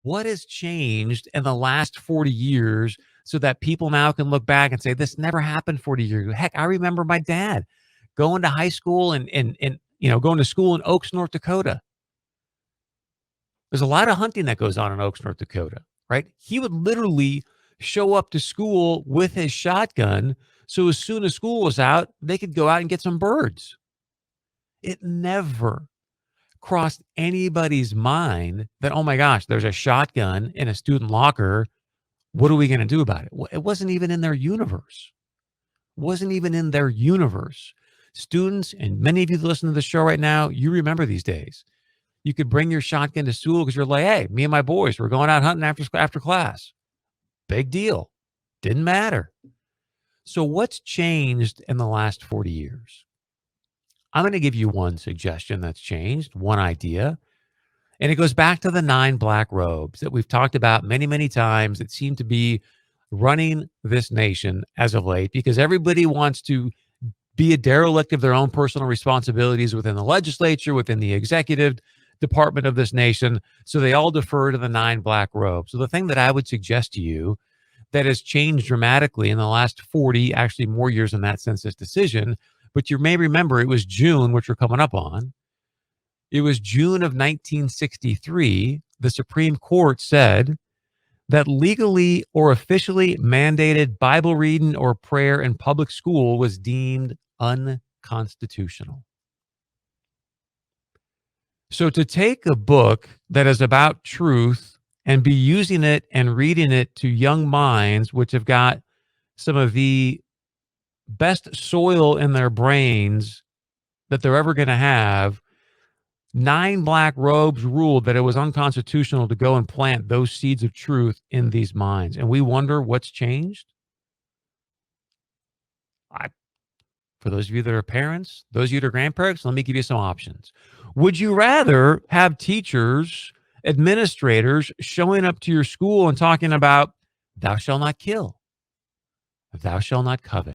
What has changed in the last 40 years so that people now can look back and say, this never happened 40 years ago? Heck, I remember my dad going to high school and going to school in Oaks, North Dakota. There's a lot of hunting that goes on in Oaks, North Dakota, right? He would literally show up to school with his shotgun. So as soon as school was out, they could go out and get some birds. It never crossed anybody's mind that, oh my gosh, there's a shotgun in a student locker. What are we going to do about it? Well, it wasn't even in their universe. Wasn't even in their universe. Students, and many of you that listen to the show right now, you remember these days. You could bring your shotgun to school because you're like, hey, me and my boys, we're going out hunting after class. Big deal. Didn't matter. So what's changed in the last 40 years? I'm going to give you one suggestion that's changed, one idea. And it goes back to the 9 black robes that we've talked about many, many times that seem to be running this nation as of late because everybody wants to be a derelict of their own personal responsibilities within the legislature, within the executive department of this nation. So they all defer to the 9 black robes. So the thing that I would suggest to you that has changed dramatically in the last 40, actually more years than that since this decision, but you may remember it was June, which we're coming up on. It was June of 1963. The Supreme Court said that legally or officially mandated Bible reading or prayer in public school was deemed unconstitutional. So to take a book that is about truth and be using it and reading it to young minds, which have got some of the best soil in their brains that they're ever going to have, 9 black robes ruled that it was unconstitutional to go and plant those seeds of truth in these minds. And we wonder what's changed. For those of you that are parents, those of you that are grandparents, let me give you some options. Would you rather have teachers, administrators showing up to your school and talking about, thou shalt not kill, thou shalt not covet?